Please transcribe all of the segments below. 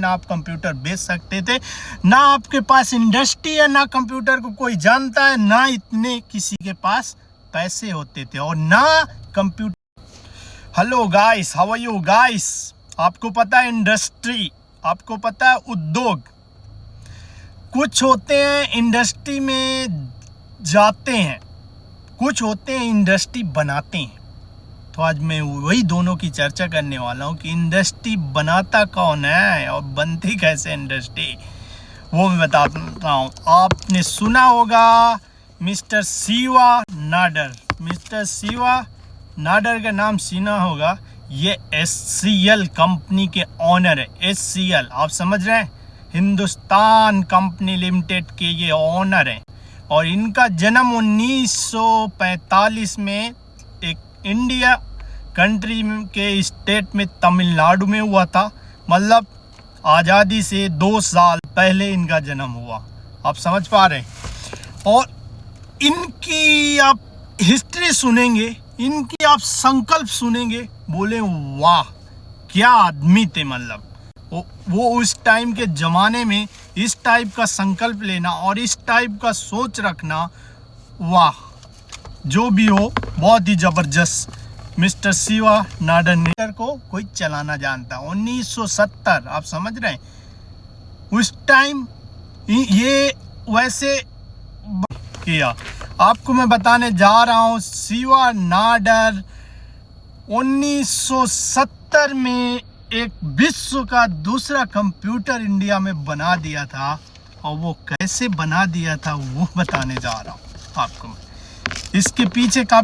ना आप कंप्यूटर बेच सकते थे, ना आपके पास इंडस्ट्री है, ना कंप्यूटर को कोई जानता है, ना इतने किसी के पास पैसे होते थे और ना computer. Hello guys, how are you guys? आपको पता है इंडस्ट्री, आपको पता है उद्योग, कुछ होते हैं इंडस्ट्री में जाते हैं, कुछ होते हैं इंडस्ट्री बनाते हैं। तो आज मैं वही दोनों की चर्चा करने वाला हूँ कि इंडस्ट्री बनाता कौन है और बनती कैसे इंडस्ट्री, वो मैं बताता हूँ। आपने सुना होगा मिस्टर शिवा नाडर, मिस्टर शिवा नाडर का नाम सुना होगा। ये HCL कंपनी के ऑनर है। HCL आप समझ रहे हैं, हिंदुस्तान कंपनी लिमिटेड के ये ऑनर हैं और इनका जन्म 1945 में एक इंडिया कंट्री के स्टेट में तमिलनाडु में हुआ था। मतलब आज़ादी से 2 साल पहले इनका जन्म हुआ, आप समझ पा रहे हैं। और इनकी आप हिस्ट्री सुनेंगे, इनकी आप संकल्प सुनेंगे, बोले वाह क्या आदमी थे। मतलब वो उस टाइम के ज़माने में इस टाइप का संकल्प लेना और इस टाइप का सोच रखना, वाह, जो भी हो बहुत ही ज़बरदस्त। मिस्टर शिवा नाडर ने को कोई चलाना जानता। 1970 आप समझ रहे हैं, उस टाइम ये वैसे किया। आपको मैं बताने जा रहा हूँ, शिवा नाडर 1970 में एक विश्व का दूसरा कंप्यूटर इंडिया में बना दिया था और वो कैसे बना दिया था वो बताने जा रहा हूँ आपको मैं। इसके पीछे का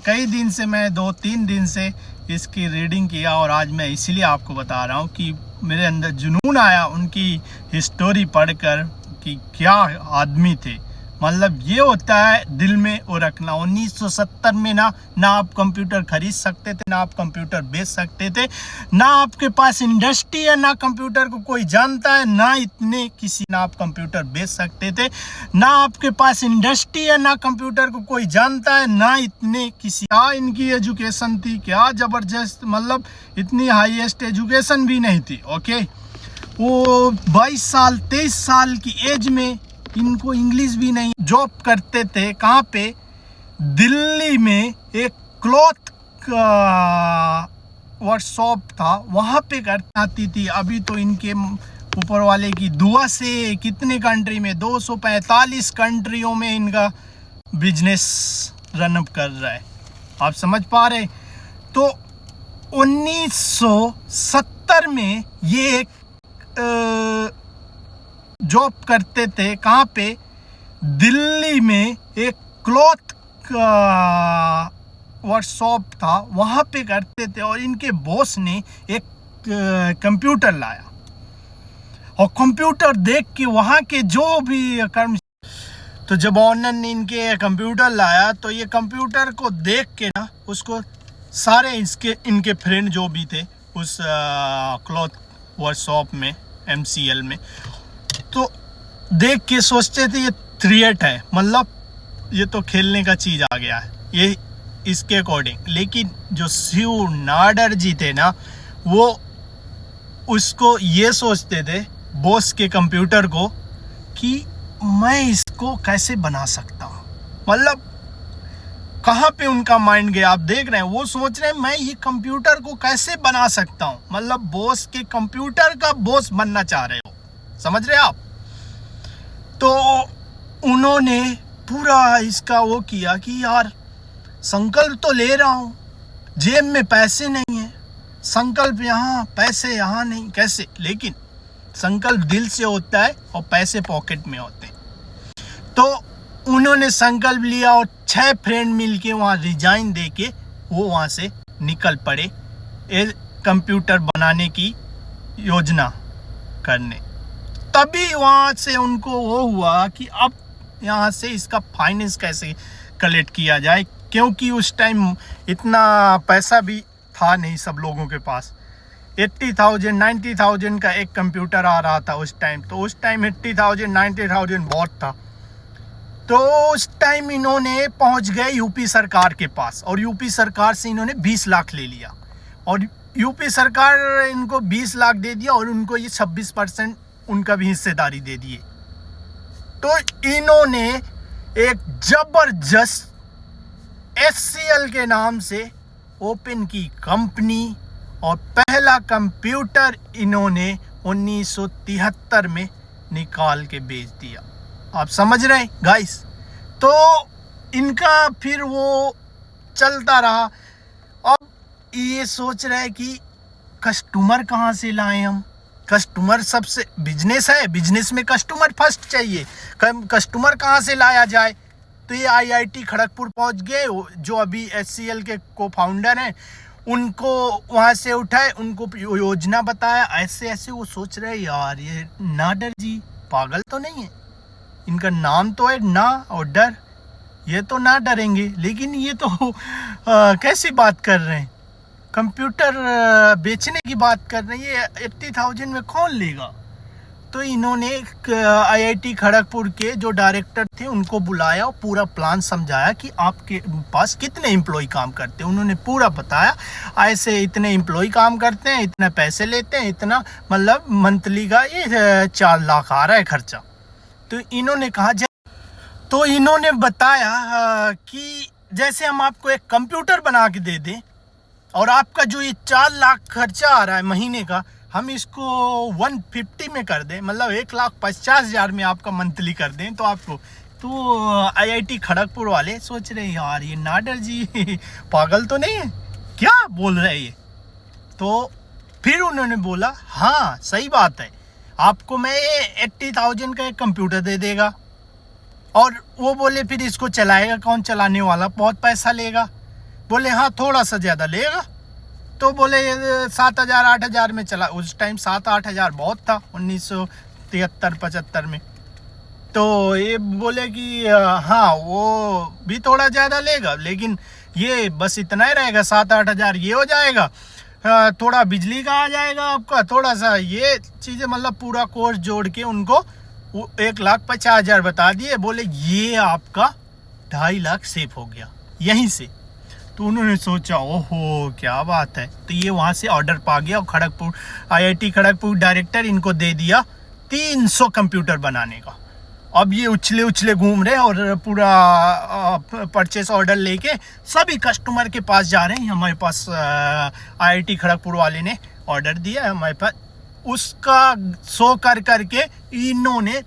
कई दिन से मैं 2-3 दिन से इसकी रीडिंग किया और आज मैं इसीलिए आपको बता रहा हूँ कि मेरे अंदर जुनून आया उनकी हिस्टोरी पढ़कर कि क्या आदमी थे। मतलब ये होता है दिल में वो रखना। 1970 में ना आप कंप्यूटर खरीद सकते थे, ना आप कंप्यूटर बेच सकते थे, ना आपके पास इंडस्ट्री है, ना कंप्यूटर को कोई जानता है, ना इतने किसी, ना आप कंप्यूटर बेच सकते थे, ना आपके पास इंडस्ट्री है, ना कंप्यूटर को कोई जानता है, ना इतने किसी। क्या इनकी एजुकेशन थी, क्या ज़बरदस्त, मतलब इतनी हाईएस्ट एजुकेशन भी नहीं थी। ओके, वो 22 साल 23 साल की एज में इनको इंग्लिश भी नहीं। जॉब करते थे कहाँ पे? दिल्ली में एक क्लॉथ का वर्कशॉप था, वहाँ पे करती आती थी। अभी तो इनके ऊपर वाले की दुआ से कितने कंट्री में, 245 कंट्रियों में इनका बिजनेस रनअप कर रहा है, आप समझ पा रहे। तो 1970 में ये एक जॉब करते थे कहाँ पे? दिल्ली में एक क्लॉथ का वर्कशॉप था, वहाँ पे करते थे और इनके बॉस ने एक कंप्यूटर लाया और कंप्यूटर देख के वहाँ के जो भी कर्म, तो जब ऑनर ने इनके कंप्यूटर लाया तो ये कंप्यूटर को देख के ना उसको सारे इनके फ्रेंड जो भी थे उस क्लॉथ वर्कशॉप में MCL में, तो देख के सोचते थे ये थ्रिएट है, मतलब ये तो खेलने का चीज़ आ गया है ये इसके अकॉर्डिंग। लेकिन जो शिव नाडर जी थे ना, वो उसको ये सोचते थे बॉस के कंप्यूटर को कि मैं इसको कैसे बना सकता हूँ। मतलब कहाँ पे उनका माइंड गया, आप देख रहे हैं। वो सोच रहे हैं मैं ये कंप्यूटर को कैसे बना सकता हूँ, मतलब बॉस के कंप्यूटर का बॉस बनना चाह रहे हो, समझ रहे आप। तो उन्होंने पूरा इसका वो किया कि यार संकल्प तो ले रहा हूँ, जेब में पैसे नहीं है, संकल्प यहाँ पैसे यहाँ नहीं, कैसे? लेकिन संकल्प दिल से होता है और पैसे पॉकेट में होते हैं। तो उन्होंने संकल्प लिया और 6 फ्रेंड मिलके वहाँ रिजाइन दे के वो वहाँ से निकल पड़े कंप्यूटर बनाने की योजना करने। तभी वहाँ से उनको वो हुआ कि अब यहाँ से इसका फाइनेंस कैसे कलेक्ट किया जाए, क्योंकि उस टाइम इतना पैसा भी था नहीं सब लोगों के पास। 80,000 90,000 का एक कंप्यूटर आ रहा था उस टाइम। तो उस टाइम 80,000 90,000 बहुत था। तो उस टाइम इन्होंने पहुंच गए यूपी सरकार के पास और यूपी सरकार से इन्होंने 20 लाख ले लिया और यूपी सरकार इनको 20 लाख दे दिया और उनको ये 26% उनका भी हिस्सेदारी दे दिए। तो इन्होंने एक जबरदस्त HCL के नाम से ओपन की कंपनी और पहला कंप्यूटर इन्होंने 1973 में निकाल के बेच दिया। आप समझ रहे हैं गाइस? तो इनका फिर वो चलता रहा। अब ये सोच रहे हैं कि कस्टमर कहाँ से लाएं हम? कस्टमर सबसे, बिजनेस है, बिजनेस में कस्टमर फर्स्ट चाहिए। कस्टमर कहाँ से लाया जाए? तो ये IIT खड़गपुर पहुंच गए। जो अभी HCL के को फाउंडर हैं उनको वहाँ से उठाए, उनको योजना बताया, ऐसे ऐसे। वो सोच रहे यार ये नाडर जी पागल तो नहीं है, इनका नाम तो है ना और डर, ये तो ना डरेंगे, लेकिन ये तो कैसी बात कर रहे हैं, कंप्यूटर बेचने की बात कर रहे हैं, ये 80,000 में कौन लेगा? तो इन्होंने IIT खड़गपुर के जो डायरेक्टर थे उनको बुलाया और पूरा प्लान समझाया कि आपके पास कितने एम्प्लॉय काम करते हैं। उन्होंने पूरा बताया, ऐसे इतने एम्प्लॉय काम करते हैं, इतने पैसे लेते हैं, इतना मतलब मंथली का ये 4 लाख आ रहा है खर्चा। तो इन्होंने कहा, तो इन्होंने बताया कि जैसे हम आपको एक कंप्यूटर बना के दे दें और आपका जो ये 4 लाख खर्चा आ रहा है महीने का, हम इसको 150 में कर दें, मतलब 1,50,000 में आपका मंथली कर दें तो आपको। तो IIT खड़गपुर वाले सोच रहे हैं यार ये नाडर जी पागल तो नहीं है, क्या बोल रहे हैं ये? तो फिर उन्होंने बोला हाँ सही बात है, आपको मैं 80,000 का एक कंप्यूटर दे देगा। और वो बोले फिर इसको चलाएगा कौन? चलाने वाला बहुत पैसा लेगा। बोले हाँ थोड़ा सा ज़्यादा लेगा। तो बोले 7,000 8,000 में चला। उस टाइम 7-8 हज़ार बहुत था 1973-75 में। तो ये बोले कि हाँ वो भी थोड़ा ज़्यादा लेगा, लेकिन ये बस इतना ही रहेगा, 7-8 हज़ार ये हो जाएगा, थोड़ा बिजली का आ जाएगा आपका, थोड़ा सा ये चीज़ें, मतलब पूरा कोर्स जोड़ के उनको 1,50,000 बता दिए। बोले ये आपका 2.5 लाख सेव हो गया यहीं से। तो उन्होंने सोचा ओहो क्या बात है। तो ये वहाँ से ऑर्डर पा गया और खड़गपुर IIT खड़गपुर डायरेक्टर इनको दे दिया 300 कंप्यूटर बनाने का। अब ये उछले घूम रहे और पूरा परचेस ऑर्डर लेके सभी कस्टमर के पास जा रहे हैं। हमारे पास IIT खड़गपुर वाले ने ऑर्डर दिया है हमारे पास, उसका शो कर करके इन्होंने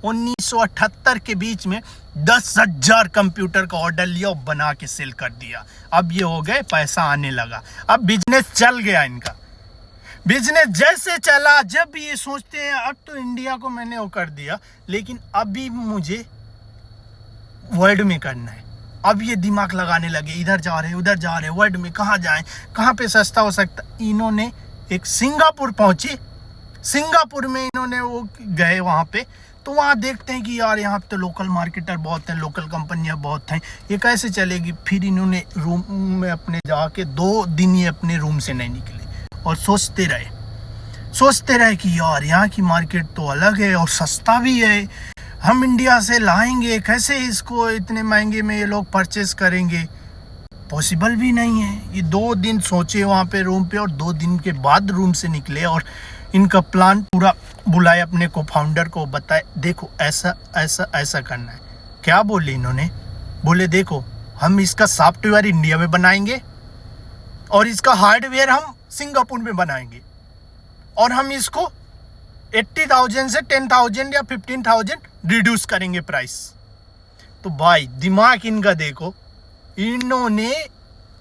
1978 के बीच में 10,000 कंप्यूटर का ऑर्डर लिया और बना के सेल कर दिया। अब ये हो गए, पैसा आने लगा, अब बिजनेस चल गया इनका। बिजनेस जैसे चला, जब ये सोचते हैं अब तो इंडिया को मैंने वो कर दिया, लेकिन अभी मुझे वर्ल्ड में करना है। अब ये दिमाग लगाने लगे, इधर जा रहे उधर जा रहे, वर्ल्ड में कहाँ जाएं, कहाँ पे सस्ता हो सकता। इन्होंने एक सिंगापुर पहुंचे, सिंगापुर में इन्होंने वो गए वहाँ पे, तो वहाँ देखते हैं कि यार यहाँ पे तो लोकल मार्केटर बहुत हैं, लोकल कंपनियाँ बहुत हैं, ये कैसे चलेगी। फिर इन्होंने रूम में अपने जाके 2 दिन ये अपने रूम से नहीं निकले और सोचते रहे कि यार यहाँ की मार्केट तो अलग है और सस्ता भी है, हम इंडिया से लाएंगे कैसे, इसको इतने महंगे में ये लोग परचेस करेंगे, पॉसिबल भी नहीं है। ये 2 दिन सोचे वहाँ पे रूम पे और 2 दिन के बाद रूम से निकले और इनका प्लान पूरा बुलाए, अपने को फाउंडर को बताए, देखो ऐसा ऐसा ऐसा करना है। क्या बोले इन्होंने? बोले देखो हम इसका सॉफ्टवेयर इंडिया में बनाएंगे और इसका हार्डवेयर हम सिंगापुर में बनाएंगे और हम इसको 80,000 से 10,000 या 15,000 रिड्यूस करेंगे प्राइस। तो भाई दिमाग इनका देखो, इन्होंने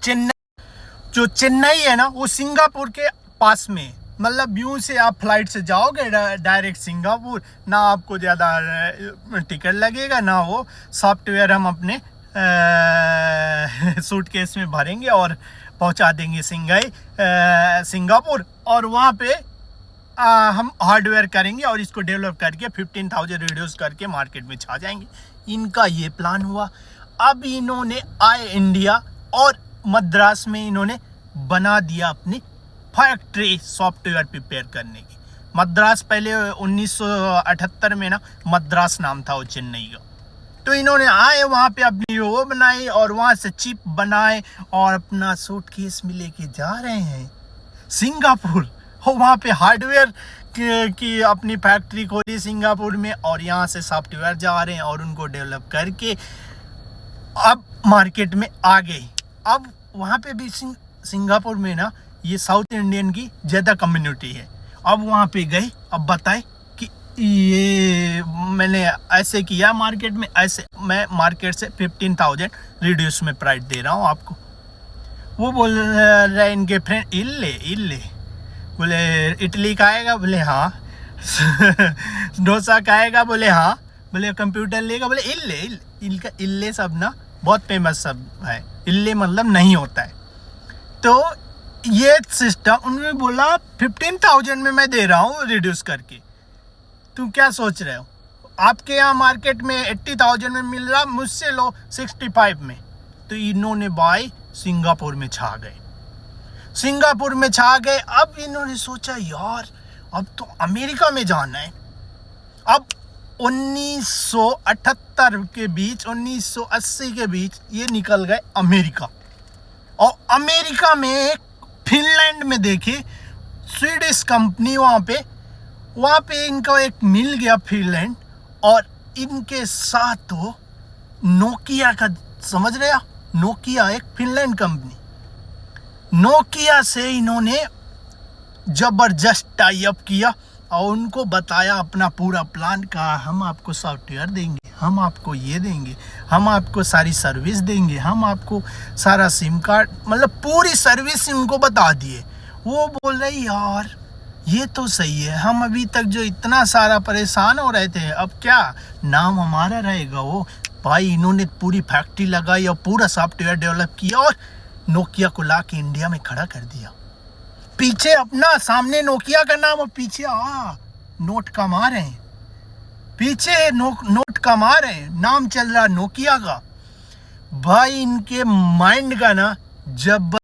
चेन्नई है ना, वो सिंगापुर के पास में, मतलब यूं से आप फ्लाइट से जाओगे डायरेक्ट सिंगापुर, ना आपको ज़्यादा टिकट लगेगा, ना वो सॉफ्टवेयर हम अपने सूटकेस में भरेंगे और पहुंचा देंगे सिंगापुर, और वहाँ पे हम हार्डवेयर करेंगे और इसको डेवलप करके 15,000 रिड्यूस करके मार्केट में छा जाएंगे। इनका ये प्लान हुआ। अब इन्होंने आए इंडिया और मद्रास में इन्होंने बना दिया अपनी फैक्ट्री सॉफ्टवेयर प्रिपेयर करने की। मद्रास पहले 1978 में ना मद्रास नाम था वो चेन्नई का। तो इन्होंने आए वहाँ पे अपनी वो बनाई और वहाँ से चिप बनाए और अपना सूटकेस में लेके जा रहे हैं। सिंगापुर, और वहाँ पे हार्डवेयर की अपनी फैक्ट्री खोली सिंगापुर में, और यहाँ से सॉफ्टवेयर जा रहे हैं और उनको डेवलप करके अब मार्केट में आ गई। अब वहाँ पे भी सिंगापुर में ना ये साउथ इंडियन की ज़्यादा कम्युनिटी है। अब वहाँ पे गए, अब बताए कि ये मैंने ऐसे किया मार्केट में, ऐसे मैं मार्केट से 15,000 रिड्यूस में प्राइस दे रहा हूँ आपको। वो बोल रहे इनके फ्रेंड इल्ले बोले इडली खाएगा, बोले हाँ डोसा खाएगा, बोले हाँ, बोले कंप्यूटर लेगा, बोले इल्ले सब ना बहुत फेमस सब है, इल्ले मतलब नहीं होता है। तो ये सिस्टम उन्होंने बोला 15,000 में मैं दे रहा हूँ रिड्यूस करके, तुम क्या सोच रहे हो? आपके यहाँ मार्केट में 80,000 में मिल रहा, मुझसे लो 65 में। तो इन्होंने भाई सिंगापुर में छा गए। अब इन्होंने सोचा यार अब तो अमेरिका में जाना है। अब 1978 के बीच 1980 के बीच ये निकल गए अमेरिका, और अमेरिका में फिनलैंड में देखे स्वीडिश कंपनी, वहाँ पे इनको एक मिल गया फिनलैंड, और इनके साथ तो नोकिया का, समझ रहे हो, नोकिया एक फिनलैंड कंपनी, नोकिया से इन्होंने जबरदस्त टाई अप किया और उनको बताया अपना पूरा प्लान का, हम आपको सॉफ्टवेयर देंगे, हम आपको ये देंगे, हम आपको सारी सर्विस देंगे, हम आपको सारा सिम कार्ड, मतलब पूरी सर्विस उनको बता दिए। वो बोल रहे यार ये तो सही है, हम अभी तक जो इतना सारा परेशान हो रहे थे, अब क्या नाम हमारा रहेगा। वो भाई इन्होंने पूरी फैक्ट्री लगाई और पूरा सॉफ्टवेयर डेवलप किया और नोकिया को ला के इंडिया में खड़ा कर दिया। पीछे अपना, सामने नोकिया का नाम और पीछे नोट कमा रहे हैं, पीछे नोट कमा रहे हैं, नाम चल रहा नोकिया का। भाई इनके माइंड का ना जब